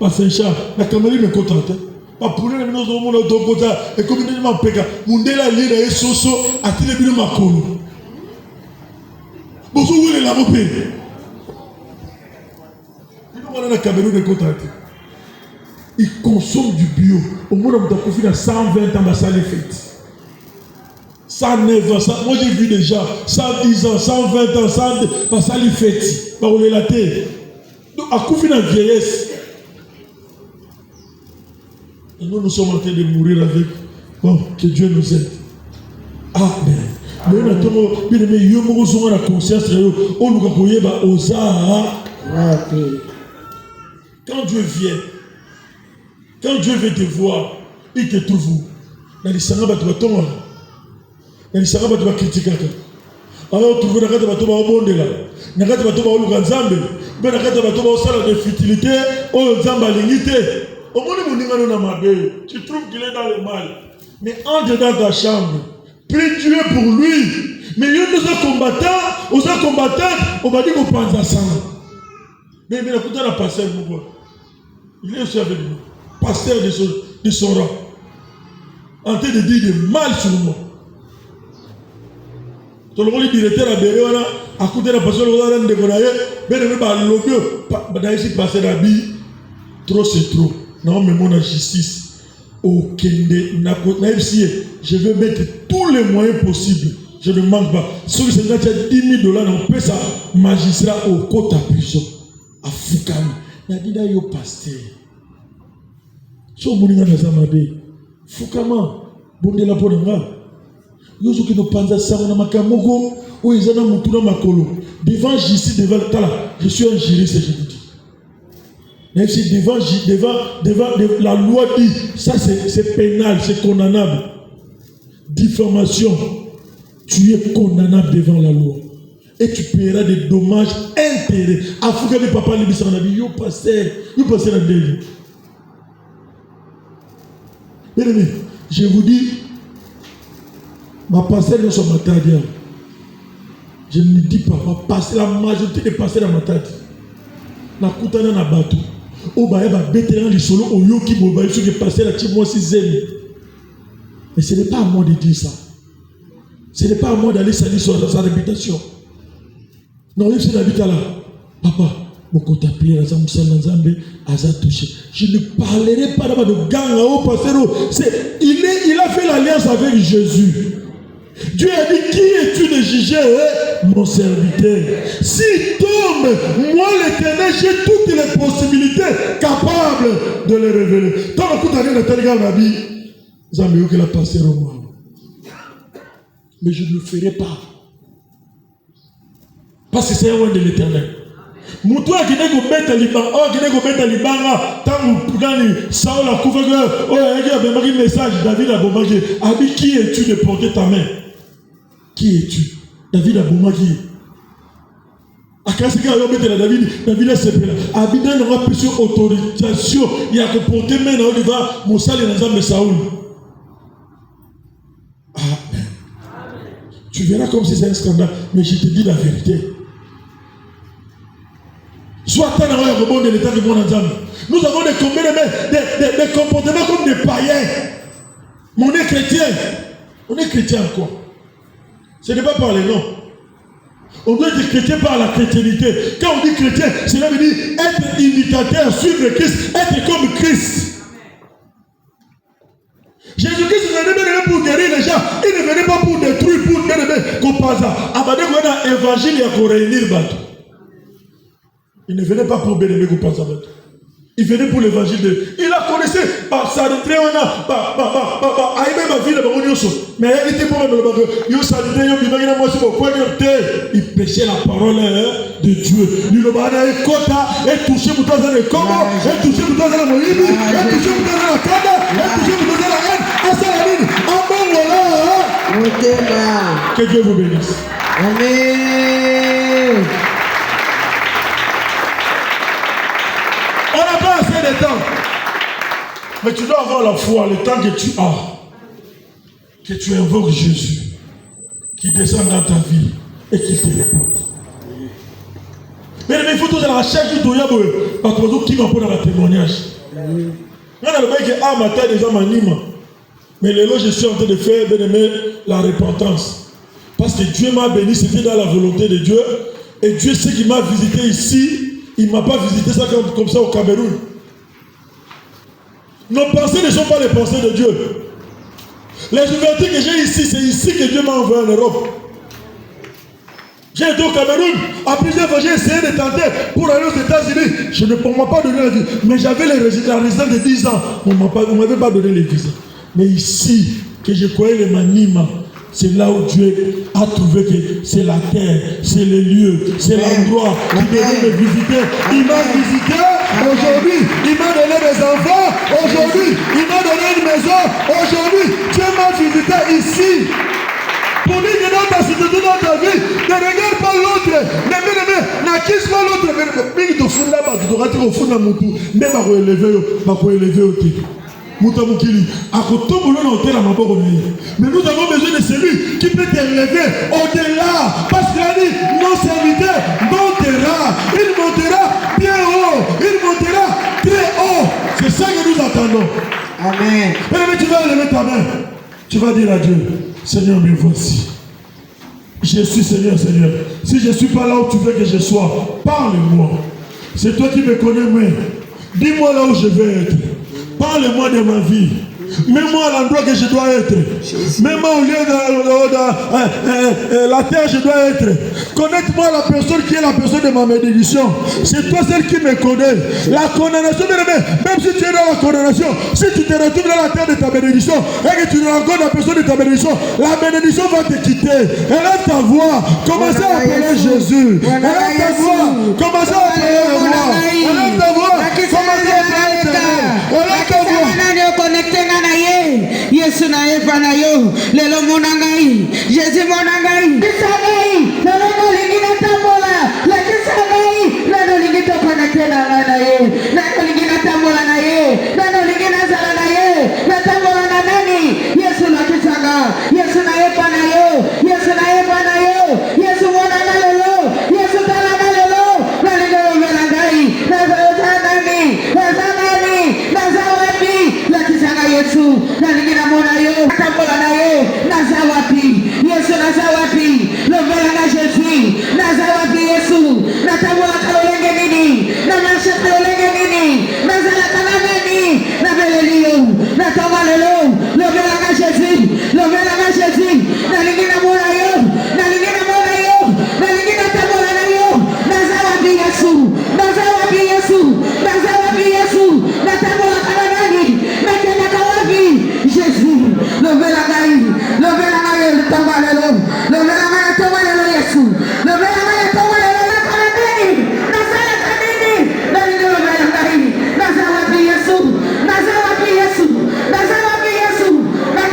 Saint-Charles, le Cameroun est content. Je poulet, nous avons mon autobus. Et comme il m'a pega, mon déla lié dans les soso, à télévision Macron. Bonjour, vous voulez la mopé. Le Cameroun est content. Il consomme du bio. Au moins, on a confié dans 120 ans, ça les fêtes. 109 ans, moi j'ai vu déjà 110 ans, 120 ans, ça les fêtes. On est la terre. Donc, à confier dans la vieillesse. Et nous sommes en train de mourir avec. Bon, que Dieu nous aide. Amen. Mais on a tout le monde, la conscience, on nous a dit, quand Dieu vient, quand Dieu veut te voir, il te trouve où? Dans les sarabats, tu vas tomber. Dans les sarabats, tu vas critiquer. Alors, tu vas trouver dans au monde là. Tu vas trouver au Luganzambe. Tu vas trouver au salon de futilité, au Zambalingité. Au monde, tu trouves qu'il est dans le mal. Mais entre dans ta chambre, prie Dieu pour lui. Mais il y a des combattants, on va dire qu'on pense à ça. Mais écoutez la pasteur, il est aussi avec nous, pasteur de son rang, en train de dire du mal sur moi. Tout le monde est directeur à Béréwana, à côté de la pasteur, on a un décoraillé, mais il va le ici passer la vie, trop c'est trop. Non, mais mon justice, au Kende, je vais mettre tous les moyens possibles. Je ne manque pas. Si c'est déjà $10 000, on peut ça, magistrat au côté à prison. À Fukami. Nabida yo pasteur. So moninga na zamabe. Fukama. Bonde la ponanga. Yo zo ki no panza sango na makamoko. O izana mutuna makolo. Devant justice, devant tala. Je suis un juriste, je vous dis. Même si devant la loi dit, ça c'est pénal, c'est condamnable. Diffamation. Tu es condamnable devant la loi. Et tu paieras des dommages intérêts. Afouka de papa libisa na bi yo pasteur na délire. Bien aimé, je vous dis, ma pasteur ne sont matadiens. Je ne dis pas, ma pasteur, la majorité des pasteurs dans ma tête. Na kutana na bateau. O ba eba bétéran du solo o yoki boba ceux qui passaient la type moi si zèle. Mais ce n'est pas à moi de dire ça. Ce n'est pas à moi d'aller salir sa réputation. Non, il s'est habité là. Papa, mon compte appelé, je ne parlerai pas de gang au pasteur. Il a fait l'alliance avec Jésus. Dieu a dit, qui es-tu de juger mon serviteur? Si tombe, moi l'Éternel, j'ai toutes les possibilités capables de les révéler. Tant que tu as dit dans tel gars, la vie, vous avez mieux que la pasteur au moins. Mais je ne le ferai pas. Parce que c'est un roi de l'Éternel. Moutoua qui n'est qu'au bête à l'Ibanga, oh, qui n'est qu'au bête à l'Ibanga, tant que Gani, Saoul a couvert, oh, il y a un message, David a bombardé. Abi, qui es-tu de porter ta main? Qui es-tu? David a bombardé. A kasi ka yo bête la David a sepelé. Abi n'a pas pu sur autorisation, il y a que porter main dans Oliva, Moussa les Nazam Saoul. Amen. Tu verras comme si c'est un scandale, mais je te dis la vérité. Soit à de l'état de mon ensemble. Nous avons des comportements comme des païens. Mais on est chrétien. On est chrétien quoi? Ce n'est pas par les noms. On doit être chrétien par la chrétienté. Quand on dit chrétien, cela veut dire être imitateur, suivre Christ, être comme Christ. Jésus-Christ ne venait pas pour guérir les gens. Il ne venait pas pour détruire, pour délever. Comme par ça. Abadé, on a évangile et pour réunir le bateau. Il ne venait pas pour bénéficer comme par ça. Il venait pour l'évangile de... Il a connaissé, ça rentré, on a, aïe ma vie, mais il était pour le bateau. Il prêchait la parole de Dieu. Il a kota, et touché pour toi dans le Congo, et touché pour toi dans la Bolivie, et touché pour toi dans la Canada, et touché pour toi dans la haine, à Salamine, à Mongola. Que Dieu vous bénisse. Amen. On n'a pas assez de temps. Mais tu dois avoir la foi, le temps que tu as. Que tu invoques Jésus. Qui descend dans ta vie et qui te répond. Mais il faut tout dans la recherche du Toyabo. Parce que qui va prendre la témoignage. On a le mec qui a ma tête déjà m'anime. Mais le lot, je suis en train de faire la repentance. Parce que Dieu m'a béni, c'était dans la volonté de Dieu. Et Dieu sait qu'il m'a visité ici. Il ne m'a pas visité ça comme ça au Cameroun. Nos pensées ne sont pas les pensées de Dieu. Les ouvertures que j'ai ici, c'est ici que Dieu m'a envoyé en Europe. J'ai été au Cameroun. À plusieurs fois, j'ai essayé de tenter pour aller aux États-Unis. On ne m'a pas donné la vie. Mais j'avais la résidence de 10 ans. On ne m'avait pas donné les visas. Mais ici, que je croyais les maniements, c'est là où Dieu a trouvé que c'est la terre, c'est le lieu, c'est l'endroit qui devait me visiter. Il m'a visité aujourd'hui, il m'a donné des enfants, aujourd'hui, il m'a donné une maison, aujourd'hui, Dieu m'a visité ici. Pour dire que dans ta situation, dans ta vie, ne regarde pas l'autre, n'acquise pas l'autre, mais il te fout là-bas, tu dois rentrer au fond de mon tour, même à élever au titre. Mais nous avons besoin de celui qui peut t'élever au-delà. Parce qu'il a dit, mon serviteur montera. Il montera bien haut. Il montera très haut. C'est ça que nous attendons. Amen. Mais tu vas lever ta main. Tu vas dire à Dieu, Seigneur, me voici. Je suis Seigneur, Seigneur. Si je ne suis pas là où tu veux que je sois, parle-moi. C'est toi qui me connais, mais dis-moi là où je vais être. Parle-moi de ma vie. Mets-moi à l'endroit que je dois être. Mets-moi au lieu de la terre je dois être. Connecte-moi à la personne qui est la personne de ma bénédiction. C'est toi celle qui me connaît. La condamnation, même si tu es dans la condamnation, si tu te retrouves dans la terre de ta bénédiction et que tu rencontres la personne de ta bénédiction, la bénédiction va te quitter. Élève ta voix. Commencez à appeler Jésus. Élève ta voix. Commencez à appeler le roi. Élève ta voix. Commencez à appeler le roi. Élève ta voix. Yesu na epa na yo lelo monangai Jésus monangai bisangai lelo lingina tambola la bisangai lelo lingito connecté na ye lelo lingina tambola na ye lelo lingina zala na ye la tambola na nani Yesu na kisanga Yesu na epa na yo Yesu na epa na yo Yesu monanga lelo Yesu tala na lelo lelo monangai lelo zanani la kisanga Yesu na lingina mona yo tambola na ye naza wapi Yesu naza wapi lovela na Jésus naza wapi Yesu na tambola kalenge nini na marsha kalenge nini naza la kanameni na belelio na tamalelo lovela na Jésus na lingina mona yo na lingina mona yo na lingina tambola na yo naza wapi Yesu naza wapi Yesu naza wapi Yesu na tambola kanameni na kenda kawapi Jésus lovela ngai tamalelo lovela ngai tamalelo Yesu lovela ngai tamalelo na kanameni naza la kanini na lingina lovela ngai naza wapi Yesu naza wapi Yesu naza wapi Yesu na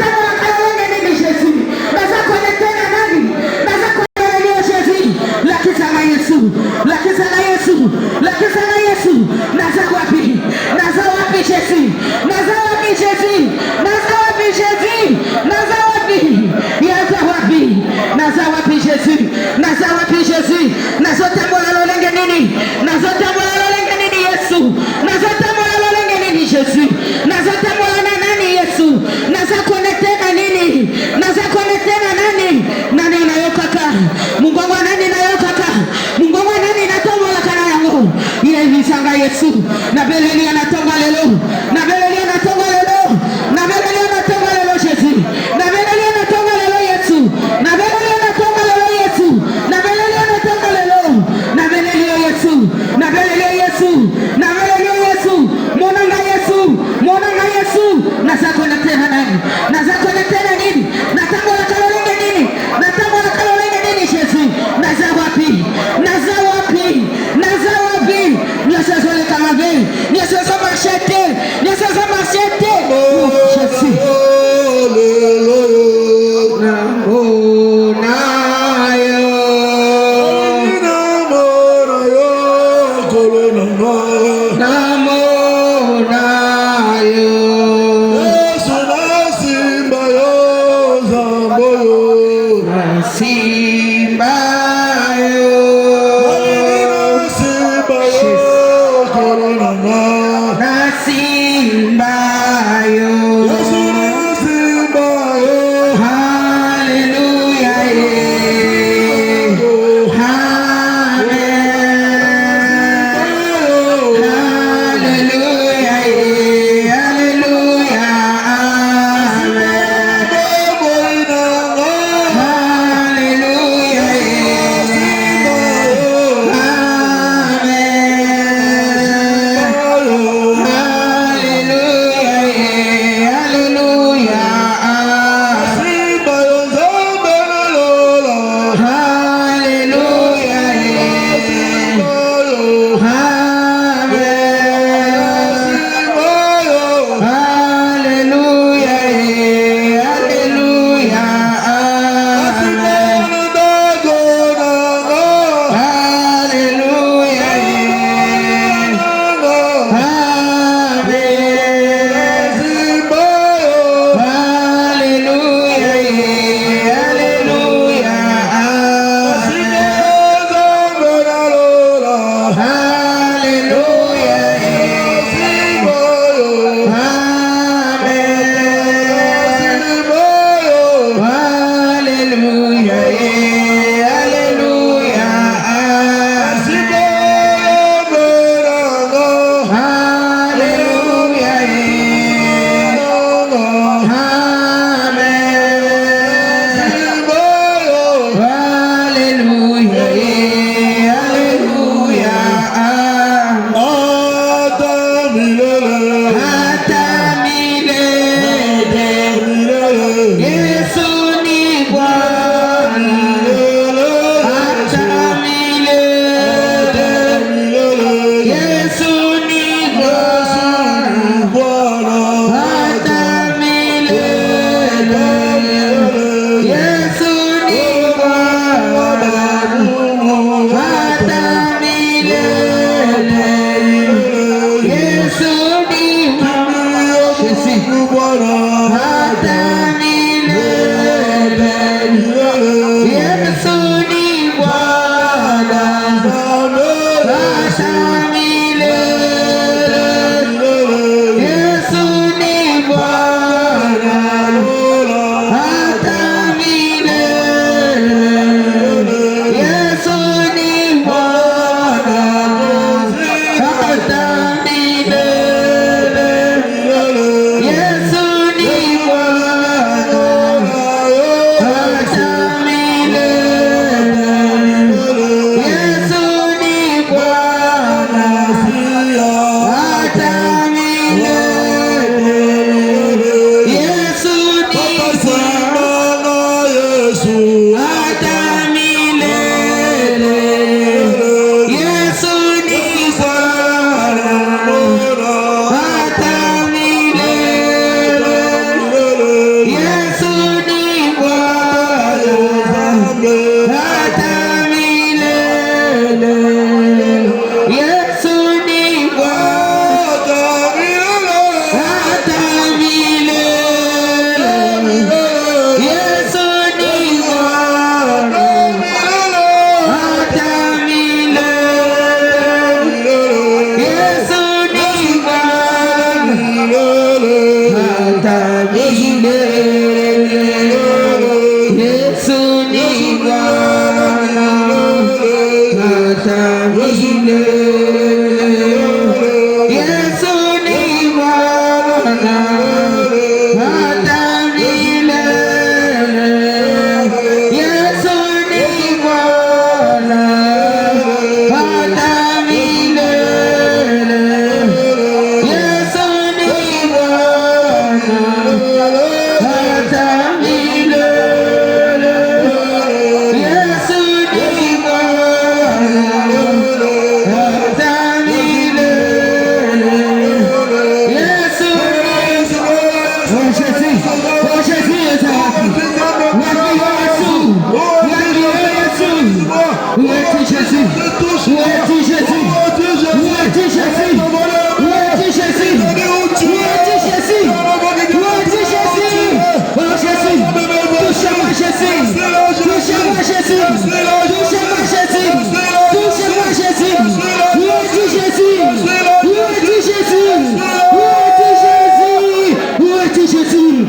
Jésus?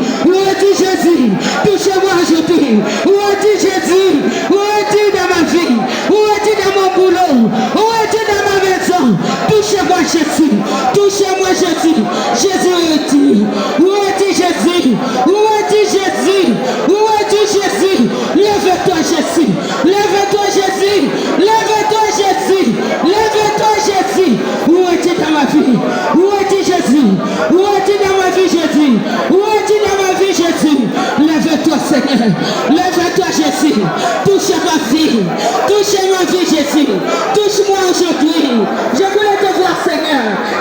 Lève-toi, Jésus. Touche ma vie. Touche ma vie, Jésus. Touche-moi aujourd'hui.